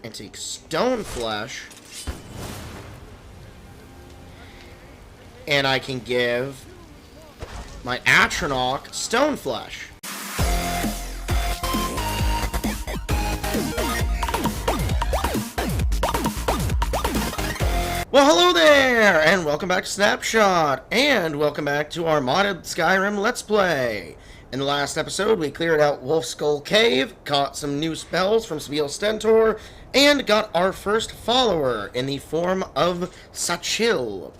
and take stone flesh. And I can give my Atronach stone flesh. Well, hello there, and welcome back to Snapshot, and welcome back to our modded Skyrim Let's Play. In the last episode, we cleared out Wolfskull Cave, caught some new spells from Spiel Stentor, and got our first follower in the form of Sachil,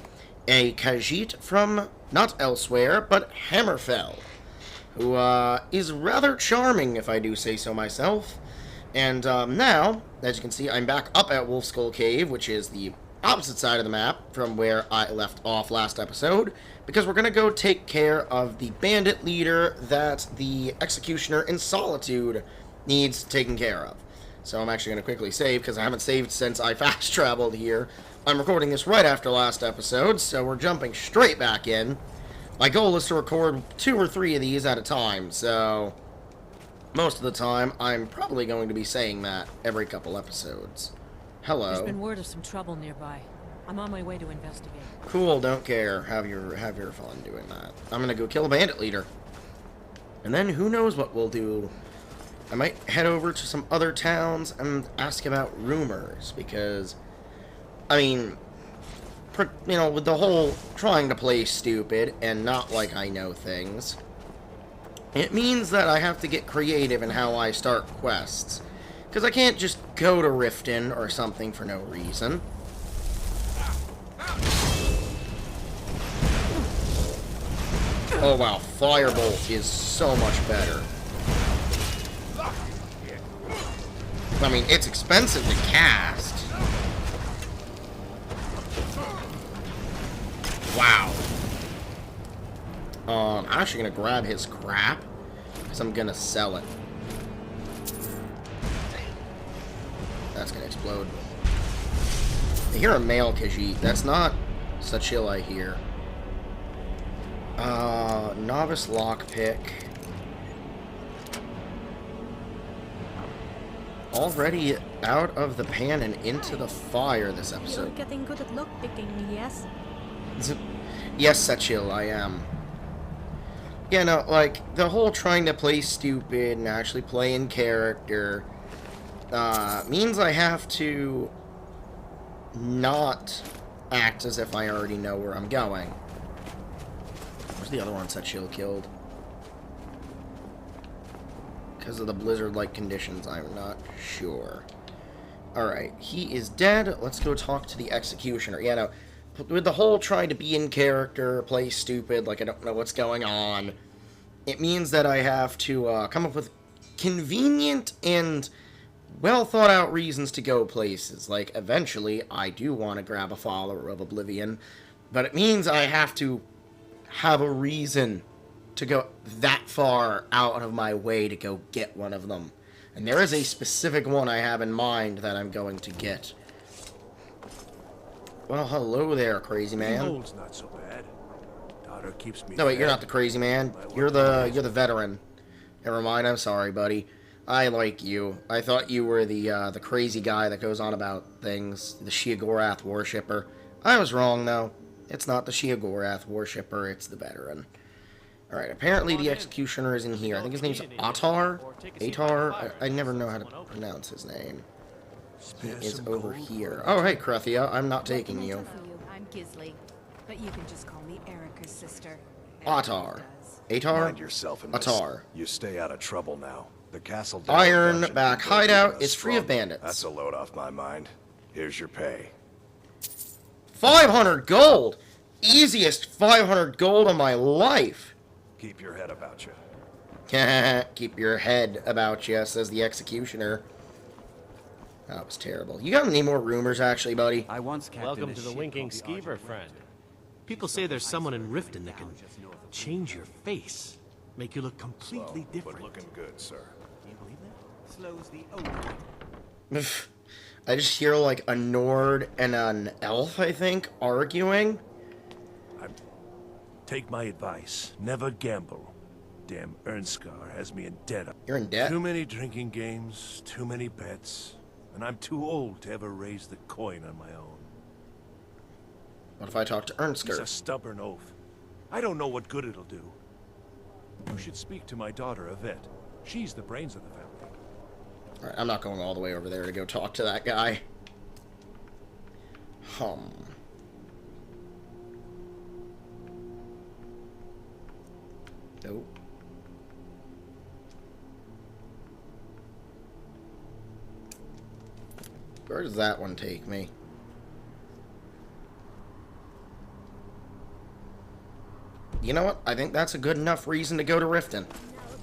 a Khajiit from not elsewhere, but Hammerfell, who is rather charming, if I do say so myself. And now, as you can see, I'm back up at Wolfskull Cave, which is the opposite side of the map from where I left off last episode, because we're going to go take care of the bandit leader that the executioner in Solitude needs taken care of. So I'm actually going to quickly save, because I haven't saved since I fast traveled here. I'm recording this right after last episode, so we're jumping straight back in. My goal is to record 2 or 3 of these at a time, so most of the time I'm probably going to be saying that every couple episodes. Hello. There's been word of some trouble nearby. I'm on my way to investigate. Cool, don't care. Have your fun doing that. I'm gonna go kill a bandit leader. And then who knows what we'll do. I might head over to some other towns and ask about rumors, because, I mean, you know, with the whole trying to play stupid and not like I know things, it means that I have to get creative in how I start quests. Because I can't just go to Riften or something for no reason. Oh wow, Firebolt is so much better. I mean, it's expensive to cast. Wow. I'm actually going to grab his crap, because I'm going to sell it. That's gonna explode. I hear a male Khajiit. That's not Sachil, I hear. Novice lockpick. Already out of the pan and into the fire this episode. You're getting good at lockpicking, yes? Yes, Sachil, I am. Yeah, no, like, the whole trying to play stupid and actually play in character means I have to not act as if I already know where I'm going. Where's the other one Sachil killed? Because of the blizzard-like conditions, I'm not sure. Alright, he is dead. Let's go talk to the executioner. Yeah, no, with the whole trying to be in character, play stupid, like I don't know what's going on, it means that I have to come up with convenient and well thought out reasons to go places. Like, eventually, I do want to grab a follower of Oblivion, but it means I have to have a reason to go that far out of my way to go get one of them. And there is a specific one I have in mind that I'm going to get. Well, hello there, crazy man. Not so bad. Daughter keeps me. No, wait, you're not the crazy man. You're the veteran. Never mind, I'm sorry, buddy. I like you. I thought you were the crazy guy that goes on about things, the Sheogorath worshipper. I was wrong, though. It's not the Sheogorath worshipper, it's the veteran. Alright, apparently the executioner is in here. I think his name's Atar? Atar? I never know how to pronounce his name. He is over here. Oh, hey, Cruthia. I'm not taking you. I'm Gisley, but you can just call me Erica's sister. Atar. Atar? Mind yourself in this. Atar. You stay out of trouble now. The castle Ironback hideout is free of bandits. That's a load off my mind. Here's your pay. 500 gold! Easiest 500 gold of my life! Keep your head about you. Keep your head about you, says the executioner. That was terrible. You got any more rumors, actually, buddy? I once Welcome to the Winking Skeever, friend. People say there's someone in Riften that can change your face, make you look completely different. But looking good, sir. You believe that? Slows the odor. I just hear, like, a Nord and an elf, I think, arguing. Take my advice. Never gamble. Damn Ernskar has me in debt. You're in debt? Too many drinking games, too many bets. and I'm too old to ever raise the coin on my own. What if I talk to He's a Ernsker? stubborn oaf. I don't know what good it'll do. You should speak to my daughter, Yvette. She's the brains of the family. Alright, I'm not going all the way over there to go talk to that guy. Nope. Where does that one take me? You know what? I think that's a good enough reason to go to Riften. Now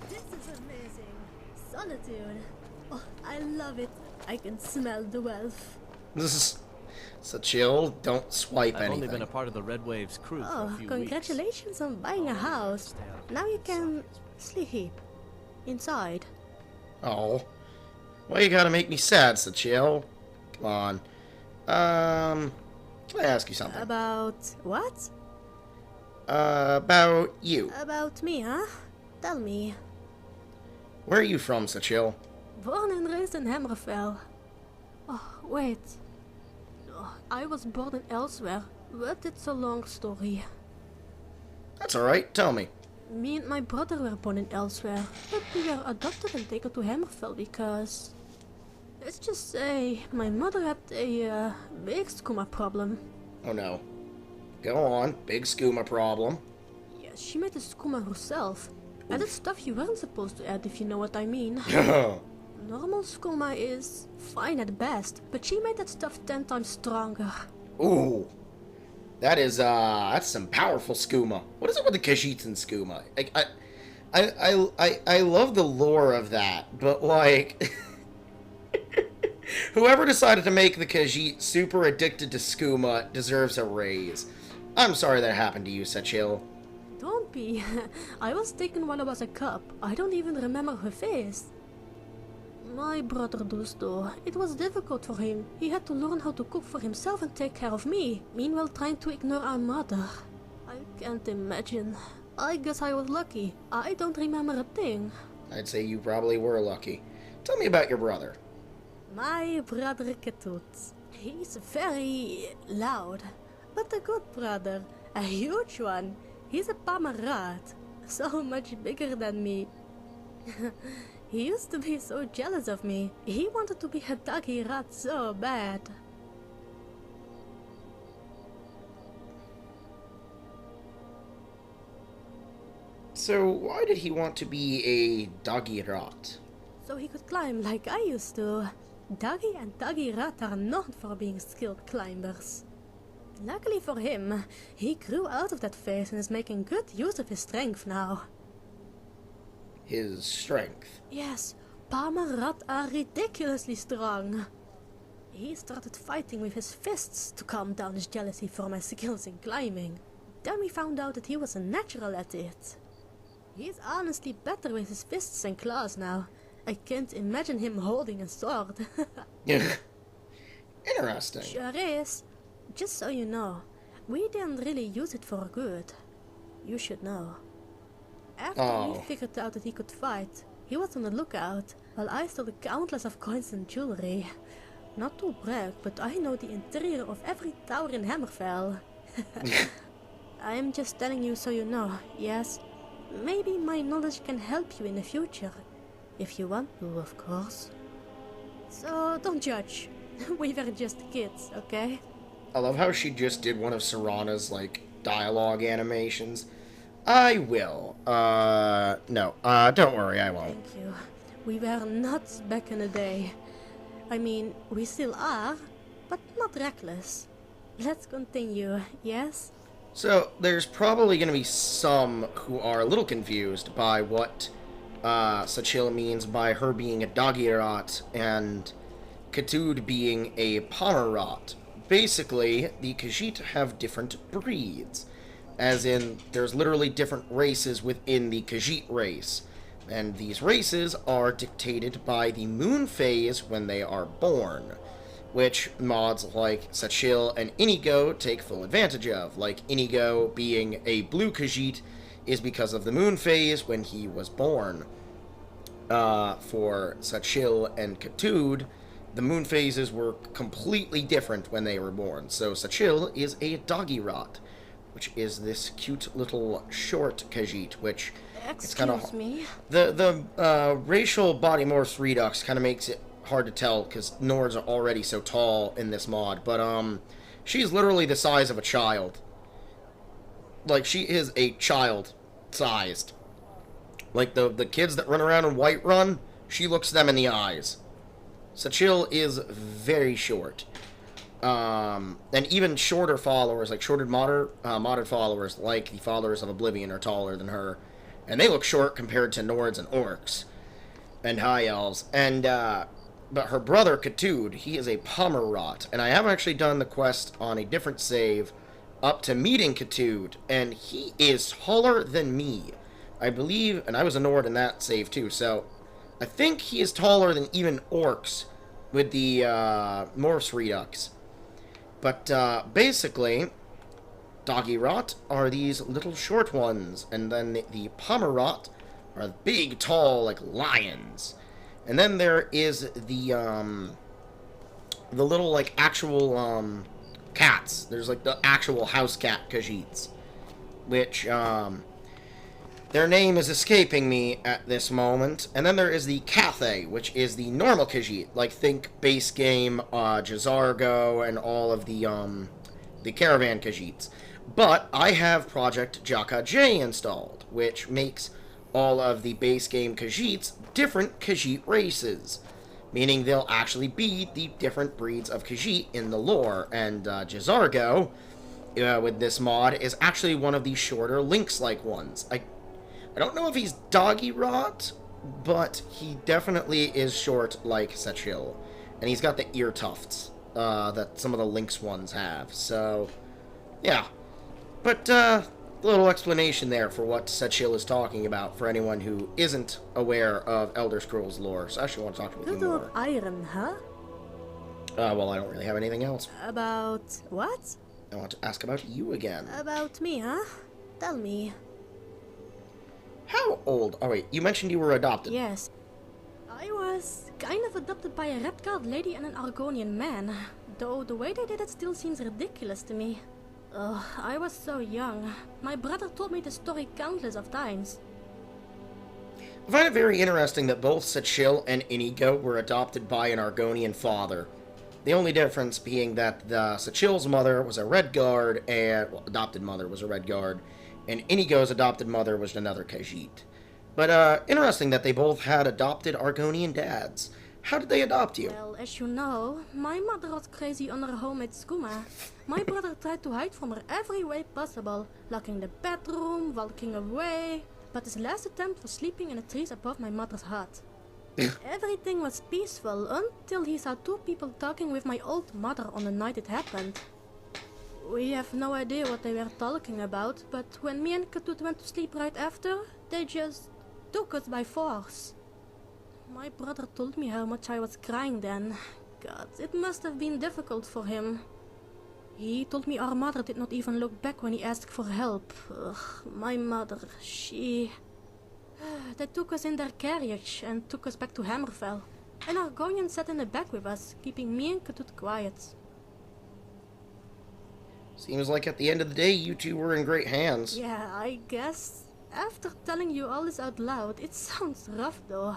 this is amazing. Solitude. Oh, I love it. I can smell the wealth. This is so chill. Don't swipe I've anything. only been a part of the Red Waves crew for a Oh, few congratulations on buying a house. Now you can sleep inside. Oh. Why you gotta make me sad, Sachil? Come on. Can I ask you something? About what? About you. About me, huh? Tell me. Where are you from, Sachil? Born and raised in Hammerfell. Oh, wait. Oh, I was born elsewhere, but it's a long story. That's alright, tell me. Me and my brother were born in elsewhere, but we were adopted and taken to Hammerfell because... Let's just say, my mother had a big skooma problem. Oh no. Go on, big skooma problem. Yeah, she made the skooma herself. Added stuff you weren't supposed to add, if you know what I mean. Normal skooma is fine at best, but she made that stuff 10 times stronger. Ooh. That is, that's some powerful skooma. What is it with the Khajiits and skooma? I love the lore of that, but like... Whoever decided to make the Khajiit super addicted to skooma deserves a raise. I'm sorry that happened to you, Sachil. Don't be. I was taken while I was a cub. I don't even remember her face. My brother does though. It was difficult for him. He had to learn how to cook for himself and take care of me, meanwhile trying to ignore our mother. I can't imagine. I guess I was lucky. I don't remember a thing. I'd say you probably were lucky. Tell me about your brother. My brother Ketut. He's very loud, but a good brother. A huge one. He's a Pamarat. So much bigger than me. He used to be so jealous of me. He wanted to be a doggy rat so bad. So, why did he want to be a doggy rat? So he could climb like I used to. Doggy and doggy rat are known for being skilled climbers. Luckily for him, he grew out of that phase and is making good use of his strength now. His strength. Yes, Pamarat are ridiculously strong. He started fighting with his fists to calm down his jealousy for my skills in climbing. Then we found out that he was a natural at it. He's honestly better with his fists and claws now. I can't imagine him holding a sword. Interesting. Sure is. Just so you know, we didn't really use it for good. You should know. After we figured out that he could fight, he was on the lookout, while I stole countless of coins and jewelry. Not to brag, but I know the interior of every tower in Hammerfell. I'm just telling you so you know, yes? Maybe my knowledge can help you in the future. If you want to, of course. So, don't judge. We were just kids, okay? I love how she just did one of Serana's, like, dialogue animations. I will. No. Don't worry, I won't. Thank you. We were nuts back in the day. I mean, we still are, but not reckless. Let's continue, yes? So, there's probably going to be some who are a little confused by what Sachil means by her being a Dagirot and Katud being a Pomerot. Basically, the Khajiit have different breeds. As in, there's literally different races within the Khajiit race. And these races are dictated by the moon phase when they are born, which mods like Sachil and Inigo take full advantage of, like Inigo being a blue Khajiit is because of the moon phase when he was born. For Sachil and Katud, the moon phases were completely different when they were born. So Sachil is a doggy rot, which is this cute little short Khajiit, which it's kind of me. the racial body morphs redux kind of makes it hard to tell because Nords are already so tall in this mod, but she's literally the size of a child. Like, she is a child sized. Like the kids that run around in Whiterun, she looks them in the eyes. Sachil is very short. And even shorter followers, like shorter modded followers, like the followers of Oblivion, are taller than her. And they look short compared to Nords and Orcs. And High Elves. And, but her brother, Khatud, he is a Pomerot. And I have actually done the quest on a different save up to meeting Khatud. And he is taller than me, I believe. And I was a Nord in that save too, so I think he is taller than even Orcs with the Morphs Redux. But basically, Doggy Rot are these little short ones, and then the Pomerot are big, tall, like lions. And then there is the little, like, actual cats. There's, like, the actual house cat Khajiits, which their name is escaping me at this moment. And then there is the Cathay, which is the normal Khajiit. Like, think base game, Jazargo, and all of the Caravan Khajiits. But I have Project Jaka J installed, which makes all of the base game Khajiits different Khajiit races. Meaning they'll actually be the different breeds of Khajiit in the lore. And Jazargo, with this mod, is actually one of the shorter Lynx-like ones. I don't know if he's doggy rot, but he definitely is short like Sachil. And he's got the ear tufts that some of the Lynx ones have. So, yeah. But, little explanation there for what Sachil is talking about for anyone who isn't aware of Elder Scrolls lore. So I actually want to talk with you more. Iron, huh? Well, I don't really have anything else. About what? I want to ask about you again. About me, huh? Tell me. How old? Oh, wait, you mentioned you were adopted. Yes. I was kind of adopted by a red-card lady and an Argonian man. Though the way they did it still seems ridiculous to me. I was so young. My brother told me the story countless of times. I find it very interesting that both Sachil and Inigo were adopted by an Argonian father. The only difference being that Sachil's mother was a Red Guard, and adopted mother was a Red Guard, and Inigo's adopted mother was another Khajiit. But interesting that they both had adopted Argonian dads. How did they adopt you? Well, as you know, my mother was crazy on her homemade skooma. My brother tried to hide from her every way possible, locking the bedroom, walking away, but his last attempt was sleeping in the trees above my mother's hut. Everything was peaceful until he saw two people talking with my old mother on the night it happened. We have no idea what they were talking about, but when me and Khatud went to sleep right after, they just took us by force. My brother told me how much I was crying then. God, it must have been difficult for him. He told me our mother did not even look back when he asked for help. Ugh, my mother, she... They took us in their carriage and took us back to Hammerfell. An Argonian sat in the back with us, keeping me and Khatud quiet. Seems like at the end of the day, you two were in great hands. Yeah, I guess. After telling you all this out loud, it sounds rough though.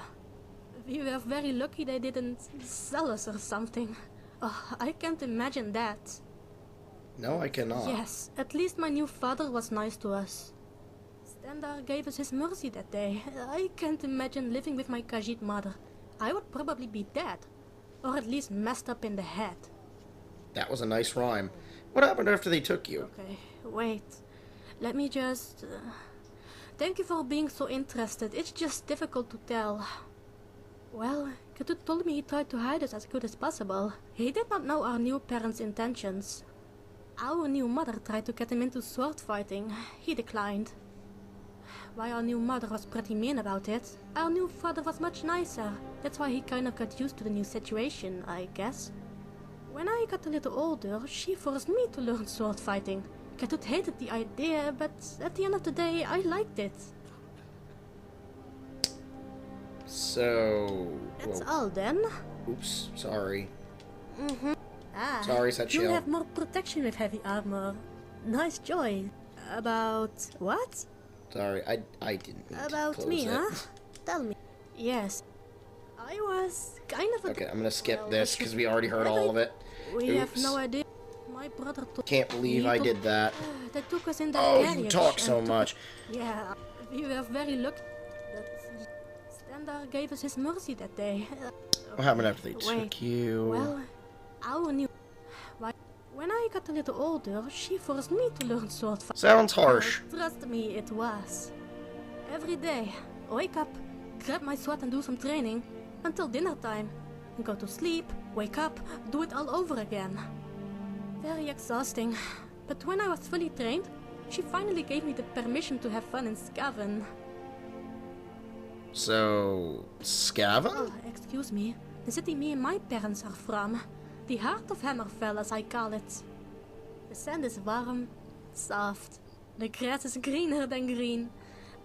We were very lucky they didn't sell us or something. Oh, I can't imagine that. No, I cannot. Yes, at least my new father was nice to us. Stendar gave us his mercy that day. I can't imagine living with my Khajiit mother. I would probably be dead. Or at least messed up in the head. That was a nice rhyme. What happened after they took you? Okay, wait. Let me just... Thank you for being so interested. It's just difficult to tell. Well, Khatud told me he tried to hide us as good as possible. He did not know our new parents' intentions. Our new mother tried to get him into sword fighting. He declined. While our new mother was pretty mean about it, our new father was much nicer. That's why he kind of got used to the new situation, I guess. When I got a little older, she forced me to learn sword fighting. Khatud hated the idea, but at the end of the day, I liked it. So... That's all then. Oops, sorry. Ah, Sorry, Satchel. you'll have more protection with heavy armor. Nice choice. About what? Sorry, I didn't mean to About close me, it. huh? Tell me. Yes. I was kind of a... Okay, I'm gonna skip well, this because we already heard all of it. We have Oops. no idea. My brother took... Can't believe I did that. They took us in the Oh, carriage you talk so and much. Yeah, we were very lucky that Standar gave us his mercy that day. What happened after they Wait, took you? Well, our new... When I got a little older, she forced me to learn sword fighting. Sounds harsh. Trust me, it was. Every day, wake up, grab my sword and do some training, until dinner time. And go to sleep, wake up, do it all over again. Very exhausting. But when I was fully trained, she finally gave me the permission to have fun in Skyrim. So, Scaven? Oh, excuse me. The city me and my parents are from. The heart of Hammerfell, as I call it. The sand is warm, soft. The grass is greener than green.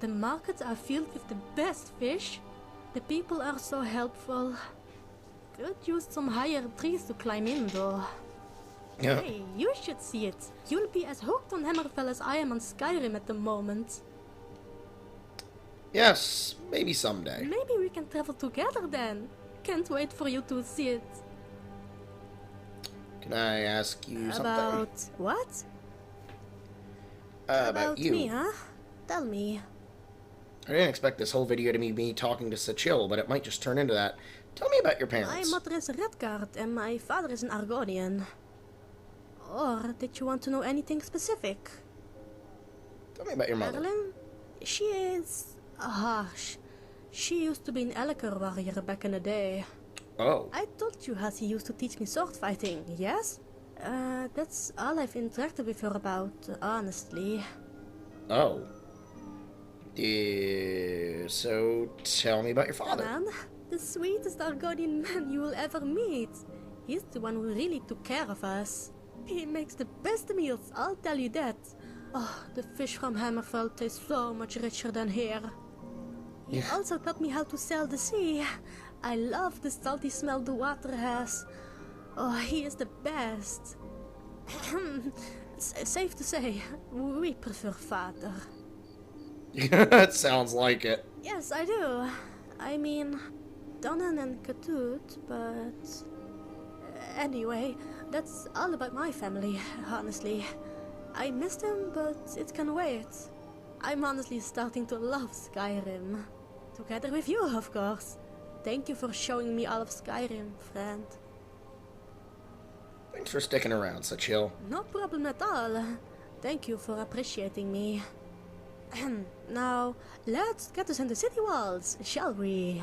The markets are filled with the best fish. The people are so helpful. Could use some higher trees to climb in, though. Yeah. Hey, you should see it. You'll be as hooked on Hammerfell as I am on Skyrim at the moment. Yes, maybe someday. Maybe we can travel together then. Can't wait for you to see it. Can I ask you something? About what? About you. me, huh? Tell me. I didn't expect this whole video to be me talking to Satchel, but it might just turn into that. Tell me about your My parents. mother is a Redguard and my father is an Argonian. Or did you want to know anything specific? Tell me about your mother. Madeline? She is harsh. She used to be an Elker warrior back in the day. Oh. I told you how she used to teach me sword fighting, yes? That's all I've interacted with her about, honestly. Oh. So, tell me about your father. Man, the sweetest Argonian man you will ever meet. He's the one who really took care of us. He makes the best meals, I'll tell you that. Oh, the fish from Hammerfell taste so much richer than here. He also taught me how to sail the sea. I love the salty smell the water has. Oh, he is the best. Safe to say, we prefer father. It sounds like it. Yes, I do. I mean, Donan and Katut, but... Anyway, that's all about my family, honestly. I missed him, but it can wait. I'm honestly starting to love Skyrim. Together with you, of course. Thank you for showing me all of Skyrim, friend. Thanks for sticking around, Satchel. No problem at all. Thank you for appreciating me. Now, let's get us in the city walls, shall we?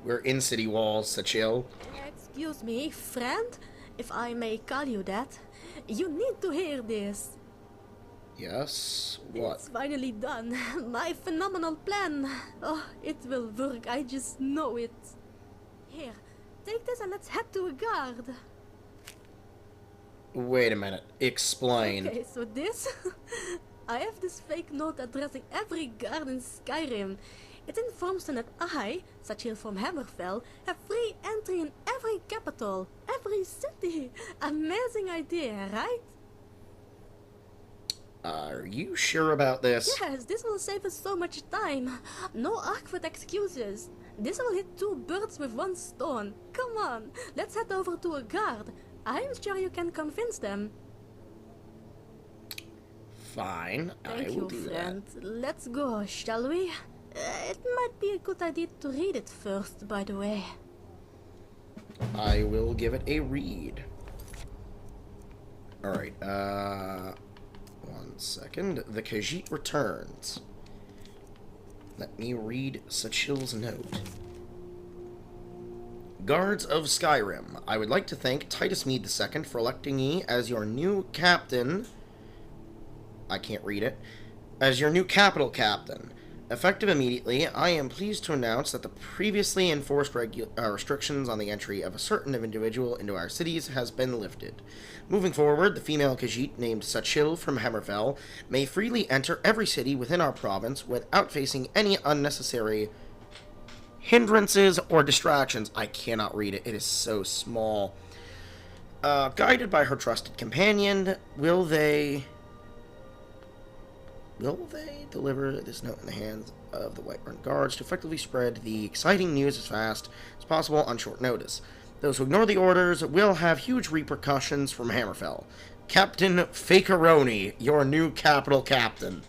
We're in city walls, Satchel. Excuse me, friend, if I may call you that. You need to hear this. Yes? What? It's finally done. My phenomenal plan. Oh, it will work, I just know it. Here, take this and let's head to a guard. Wait a minute. Explain. Okay, so this... I have this fake note addressing every guard in Skyrim. It informs them that I, Satchel from Hammerfell, have free entry in every capital, every city. Amazing idea, right? Are you sure about this? Yes, this will save us so much time. No awkward excuses. This will hit 2 birds with 1 stone. Come on, let's head over to a guard. I'm sure you can convince them. Fine, Thank I will you, do friend. Let's go, shall we? It might be a good idea to read it first, by the way. that. I will give it a read. Alright, 1 second. The Khajiit returns. Let me read Satchel's note. Guards of Skyrim, I would like to thank Titus Mead II for electing me as your new captain. I can't read it. As your new capital captain. Effective immediately, I am pleased to announce that the previously enforced restrictions on the entry of a certain individual into our cities has been lifted. Moving forward, the female Khajiit named Satchel from Hammerfell may freely enter every city within our province without facing any unnecessary hindrances or distractions. I cannot read it. It is so small. Guided by her trusted companion, will they deliver this note in the hands of the Whiterun Guards to effectively spread the exciting news as fast as possible on short notice? Those who ignore the orders will have huge repercussions from Hammerfell. Captain Fakeroni, your new capital captain.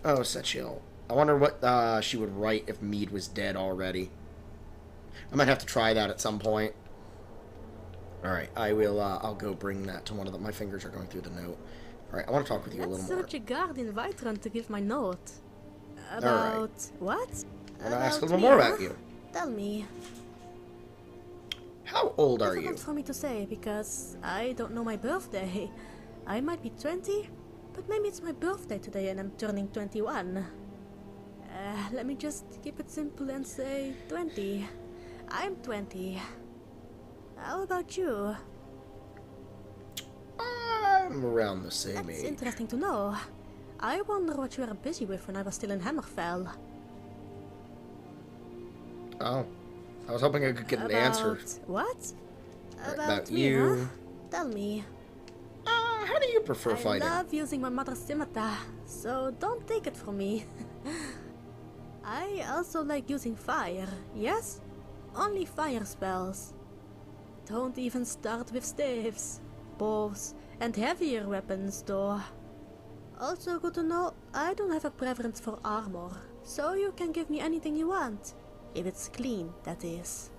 Oh, Sechil. I wonder what she would write if Mead was dead already. I might have to try that at some point. Alright, I will, I'll go bring that to one of them. My fingers are going through the note. Alright, I want to talk with you a little more. Let's search a guard in Whiterun to give my note. About... what? I want to ask a little more about you. Tell me. How old are you? Difficult for me to say, because I don't know my birthday. I might be 20, but maybe it's my birthday today and I'm turning 21. Let me just keep it simple and say 20. I'm 20. How about you? I'm around the same That's age. interesting to know. I wonder what you were busy with when I was still in Hammerfell. Oh. I was hoping I could get an answer. What? About me, you. huh? Tell me. How do you prefer fighting? I love using my mother's scimitar, so don't take it from me. I also like using fire, yes? Only fire spells. Don't even start with staves, bows, and heavier weapons though. Also good to know, I don't have a preference for armor, so you can give me anything you want. If it's clean, that is.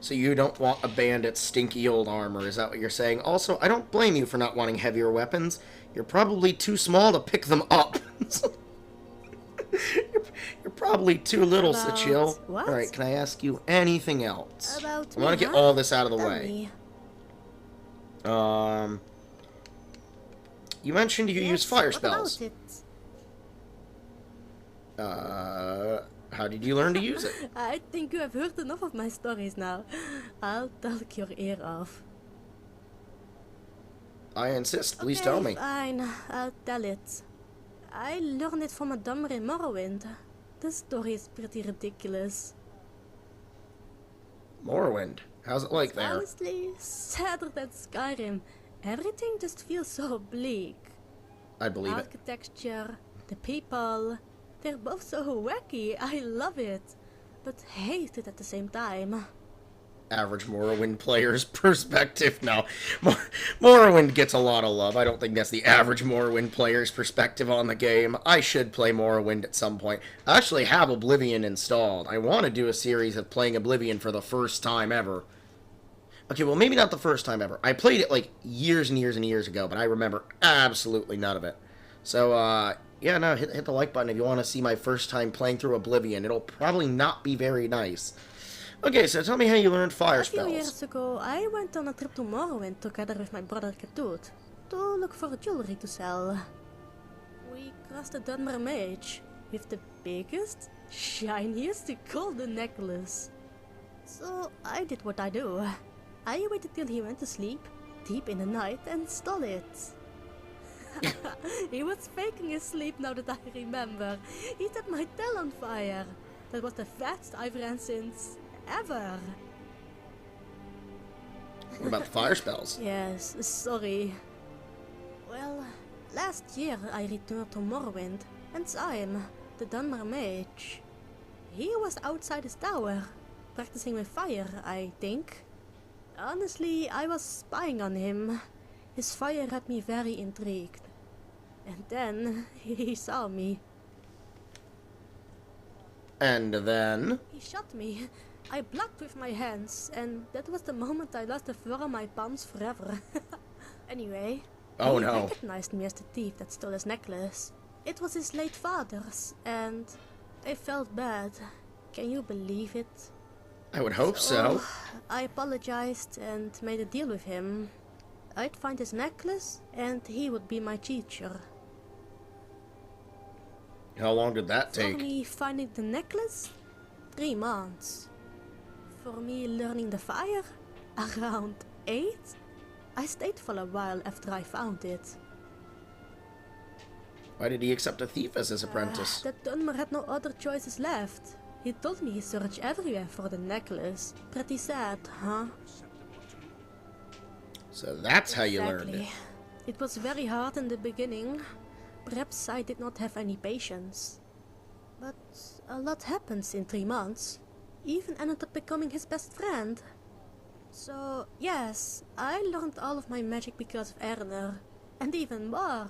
So you don't want a bandit's stinky old armor, is that what you're saying? Also, I don't blame you for not wanting heavier weapons. You're probably too small to pick them up. You're probably too little, Sechil. Alright, can I ask you anything else? I want to get all this out of the way. You mentioned you use fire spells. How did you learn to use it? I think you have heard enough of my stories now. I'll talk your ear off. I insist. Please tell me. Fine. I'll tell it. I learned it from a Dunmer in Morrowind. The story is pretty ridiculous. Morrowind? How's it like there? Honestly, sadder than Skyrim. Everything just feels so bleak. I believe it. Architecture, the people, they're both so wacky. I love it, but hate it at the same time. Average Morrowind player's perspective. No, Morrowind gets a lot of love. I don't think that's the average Morrowind player's perspective on the game. I should play Morrowind at some point. I actually have Oblivion installed. I want to do a series of playing Oblivion for the first time ever. Okay, well, maybe not the first time ever. I played it, like, years and years and years ago, but I remember absolutely none of it. So, yeah, no, hit the like button if you want to see my first time playing through Oblivion. It'll probably not be very nice. Okay, so tell me how you learned fire spells. A few years ago, I went on a trip to Morrowind together with my brother Ketut to look for jewelry to sell. We crossed the Dunmer mage with the biggest, shiniest golden necklace. So I did what I do. I waited till he went to sleep, deep in the night, and stole it. He was faking his sleep now that I remember. He set my tail on fire. That was the fastest I've ran since ever. What about the fire spells? Yes, sorry. Well, last year I returned to Morrowind, and Syme, the Dunmer mage. He was outside his tower, practicing with fire, I think. Honestly, I was spying on him. His fire had me very intrigued. And then, he saw me. And then? He shot me. I blocked with my hands, and that was the moment I lost the fur on my palms forever. Anyway, oh he no. recognized me as the thief that stole his necklace. It was his late father's, and I felt bad. Can you believe it? I would hope so. I apologized and made a deal with him. I'd find his necklace, and he would be my teacher. How long did that take? For me finding the necklace? 3 months. For me learning the fire? Around 8? I stayed for a while after I found it. Why did he accept a thief as his apprentice? That Dunmer had no other choices left. He told me he searched everywhere for the necklace. Pretty sad, huh? So that's how you learned it. It was very hard in the beginning. Perhaps I did not have any patience. But a lot happens in 3 months. Even ended up becoming his best friend. So, yes, I learned all of my magic because of Varenna. And even more.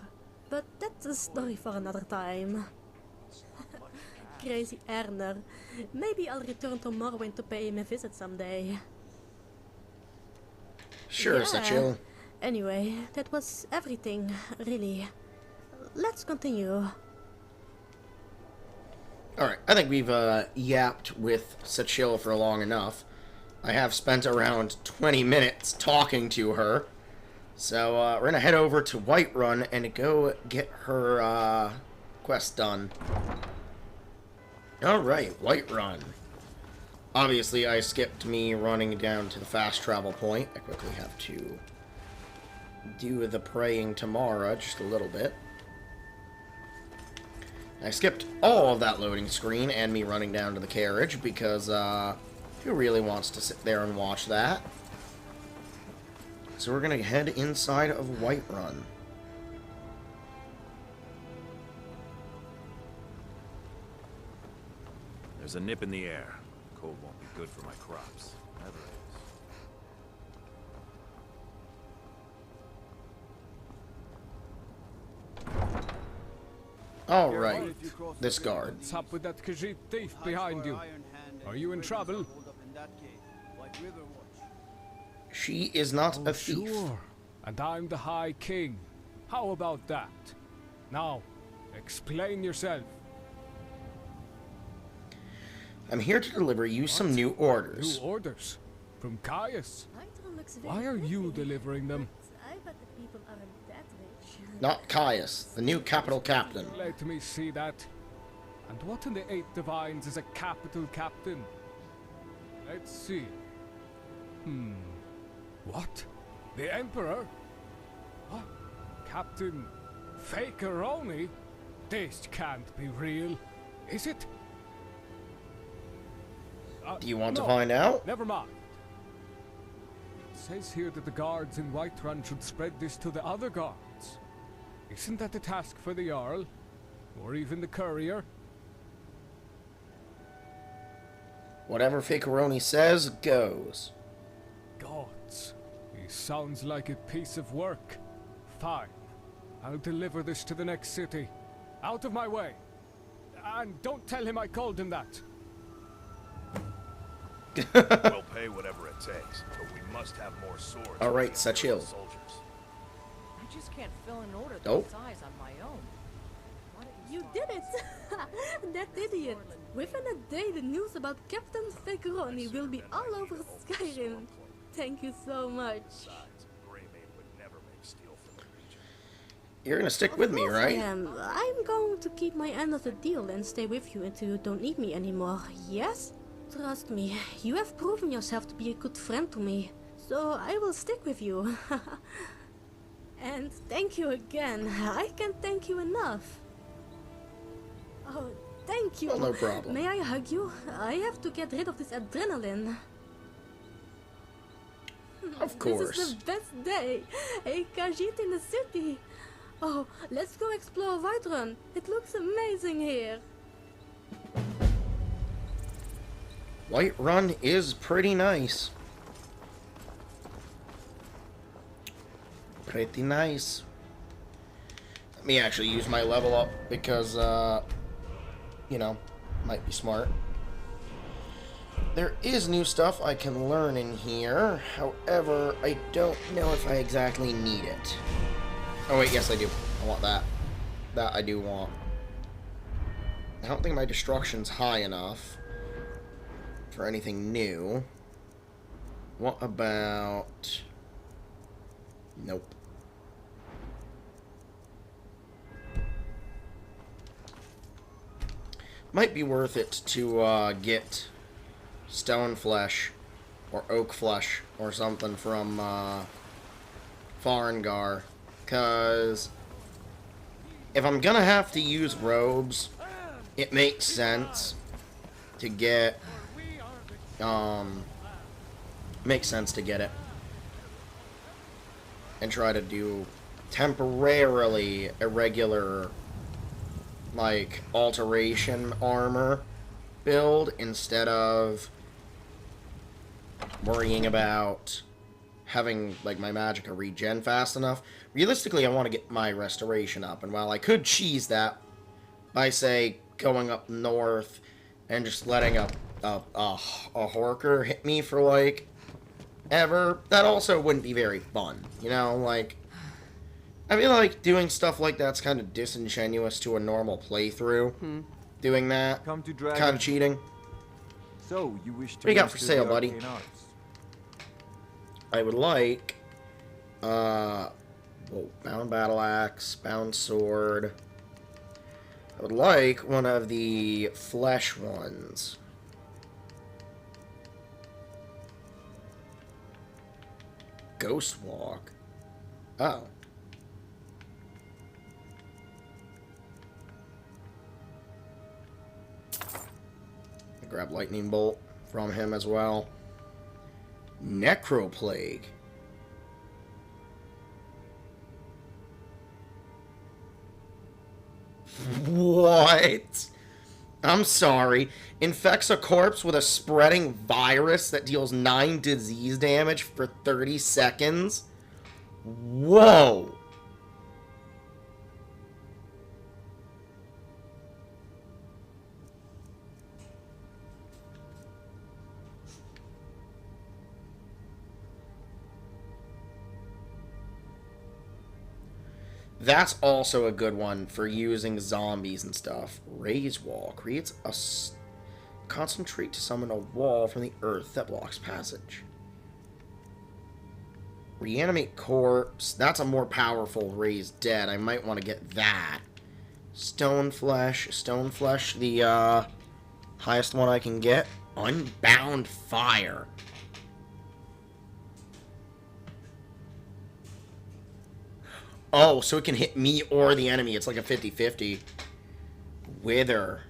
But that's a story for another time. Crazy Varenna. Maybe I'll return to Morrowind to pay him a visit someday. Sure, Satchel. Anyway, that was everything, really. Let's continue. Alright, I think we've yapped with Satchel for long enough. I have spent around 20 minutes talking to her. So, we're gonna head over to Whiterun and go get her, quest done. Alright, Whiterun. Obviously, I skipped me running down to the fast travel point. I quickly have to do the praying to Mara just a little bit. I skipped all of that loading screen and me running down to the carriage because, who really wants to sit there and watch that? So we're gonna head inside of Whiterun. There's a nip in the air. Cold won't be good for my crops. Never is. Alright, this guard. What's up with that Khajiit thief behind you? Are you in trouble? She is not a thief. Sure. And I'm the High King. How about that? Now, explain yourself. I'm here to deliver you some new orders. New orders? From Caius? Why are you delivering them? I bet the people aren't that rich. Not Caius, the new capital captain. Let me see that. And what in the 8 Divines is a capital captain? Let's see. What? The Emperor? What? Captain Fakeroni? This can't be real, is it? Do you want to No, find out? Never mind. It says here that the guards in Whiterun should spread this to the other guards. Isn't that a task for the Jarl? Or even the courier? Whatever Fakeroni says, goes. Gods. He sounds like a piece of work. Fine. I'll deliver this to the next city. Out of my way. And don't tell him I called him that. We'll pay whatever it takes, but we must have more swords. All right, Satchel. I just can't fill an order Oh. that size on my own. Why don't You start did it! That idiot! Within a day, the news about Captain Fakeroni will be all over Skyrim. Thank you so much. You're gonna stick with me, Of course right? I am. I'm going to keep my end of the deal and stay with you until you don't need me anymore, yes? Trust me, you have proven yourself to be a good friend to me, so I will stick with you. And thank you again. I can't thank you enough. Oh, thank you. Well, no problem. May I hug you? I have to get rid of this adrenaline. Of course. This is the best day. A Khajiit in the city. Oh, let's go explore Whiterun. It looks amazing here. Whiterun is pretty nice. Pretty nice. Let me actually use my level up because, you know, might be smart. There is new stuff I can learn in here. However, I don't know if I exactly need it. Oh wait, yes I do. I want that. That I do want. I don't think my destruction's high enough for anything new. What about... Nope. Might be worth it to get stone flesh or oak flesh or something from Farengar, because if I'm gonna have to use robes, it makes sense to get, makes sense to get it. And try to do temporarily irregular, like, alteration armor build instead of worrying about having, like, my magicka regen fast enough. Realistically, I want to get my restoration up, and while I could cheese that by, say, going up north and just letting a horker hit me for, like, ever, that also wouldn't be very fun, you know, like, I feel like doing stuff like that's kind of disingenuous to a normal playthrough. Doing that, kind of cheating. So, you wish to what do you got for sale, buddy? I would like, whoa, bound battle axe, bound sword. I would like one of the flesh ones. Ghost walk. Oh. Grab lightning bolt from him as well. Necroplague. What? I'm sorry. Infects a corpse with a spreading virus that deals 9 disease damage for 30 seconds? Whoa. That's also a good one for using zombies and stuff. Raise wall creates a concentrate to summon a wall from the earth that blocks passage. Reanimate corpse. That's a more powerful raise dead. I might want to get that. Stone flesh. Stone flesh, the highest one I can get. Unbound fire. Oh, so it can hit me or the enemy. It's like a 50-50. Wither.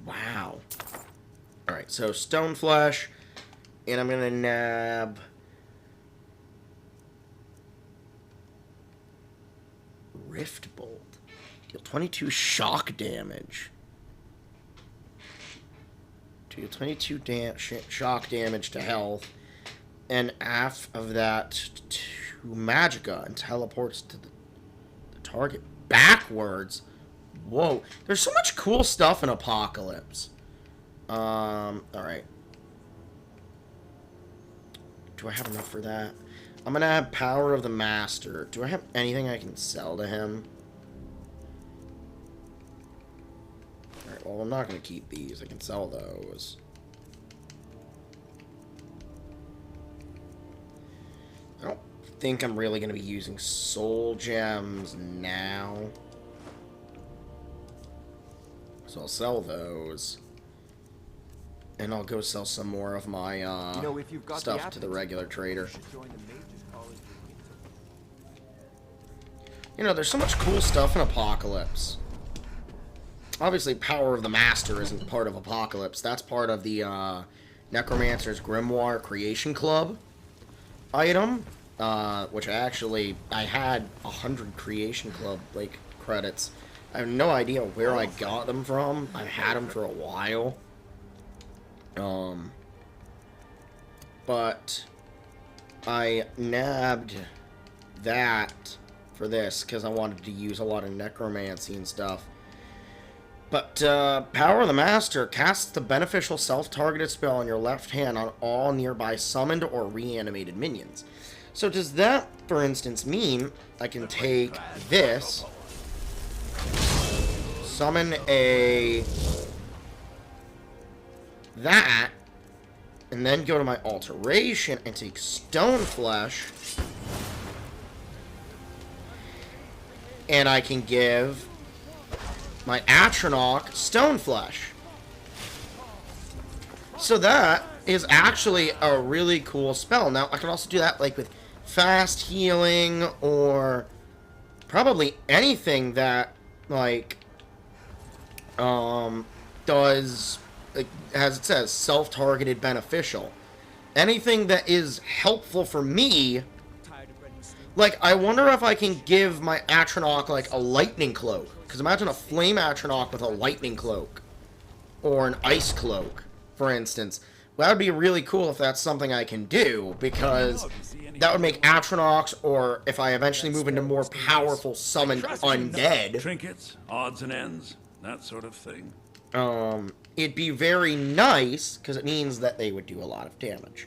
Wow. Alright, so stone flesh. And I'm gonna nab Rift Bolt. Deal 22 shock damage. Deal 22 shock damage to health. And half of that to magicka and teleports to the target backwards. Whoa. There's so much cool stuff in Apocalypse. Alright. Do I have enough for that? I'm gonna have Power of the Master. Do I have anything I can sell to him? Alright, well, I'm not gonna keep these. I can sell those. I don't think I'm really going to be using soul gems now. So I'll sell those. And I'll go sell some more of my stuff to the regular trader. You know, there's so much cool stuff in Apocalypse. Obviously, Power of the Master isn't part of Apocalypse. That's part of the Necromancer's Grimoire Creation Club item, which I had 100 Creation Club like credits. I have no idea where I got them from. I've had them for a while. But I nabbed that for this because I wanted to use a lot of necromancy and stuff. But Power of the Master casts the beneficial self-targeted spell on your left hand on all nearby summoned or reanimated minions. So does that, for instance, mean I can take this, summon that, and then go to my alteration and take stone flesh, and I can give my Atronach stone flesh. So that is actually a really cool spell. Now, I can also do that like with fast healing, or probably anything that, like, does, as it says, self-targeted beneficial. Anything that is helpful for me. Like, I wonder if I can give my Atronach, like, a lightning cloak. Because imagine a flame Atronach with a lightning cloak. Or an ice cloak, for instance. Well, that would be really cool if that's something I can do. Because that would make Atronachs, or if I eventually move into more powerful summoned undead. Trinkets, odds and ends, that sort of thing. It'd be very nice, because it means that they would do a lot of damage.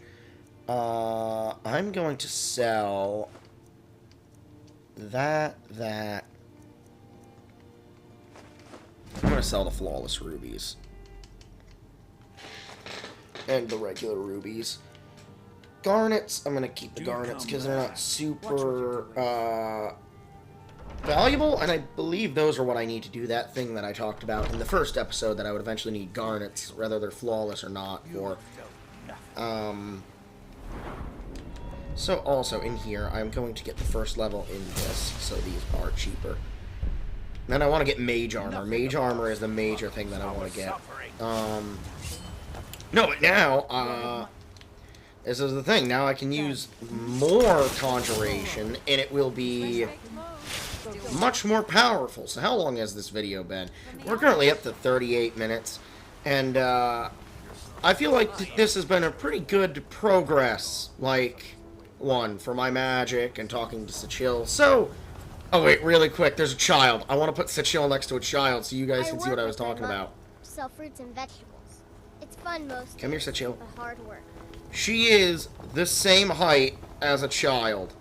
I'm going to sell... that. I'm going to sell the flawless rubies. And the regular rubies. Garnets, I'm going to keep the garnets because they're not super valuable. And I believe those are what I need to do that thing that I talked about in the first episode that I would eventually need garnets, whether they're flawless or not, for. So also in here, I'm going to get the first level in this, so these are cheaper. Then I want to get mage armor. Mage armor is the major thing that I want to get. No, but now, this is the thing. Now I can use more conjuration, and it will be much more powerful. So how long has this video been? We're currently up to 38 minutes, and I feel like this has been a pretty good progress, like, one for my magic and talking to Sachil. So, oh wait, really quick, there's a child. I want to put Sachil next to a child so you guys can see what I was talking about. Sell fruits and vegetables. It's fun most. Come here, Sachil. But hard work. She is the same height as a child.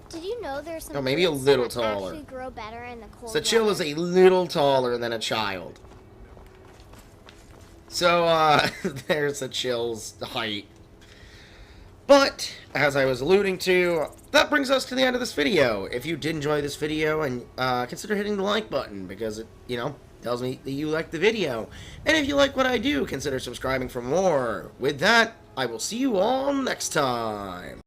Did you know there's some Oh, maybe a fruits little that taller. actually grow better in the cold Sachil weather? is a little taller than a child. So, there's Sachil's height. But, as I was alluding to, that brings us to the end of this video. If you did enjoy this video, and consider hitting the like button, because it, you know, tells me that you like the video. And if you like what I do, consider subscribing for more. With that, I will see you all next time.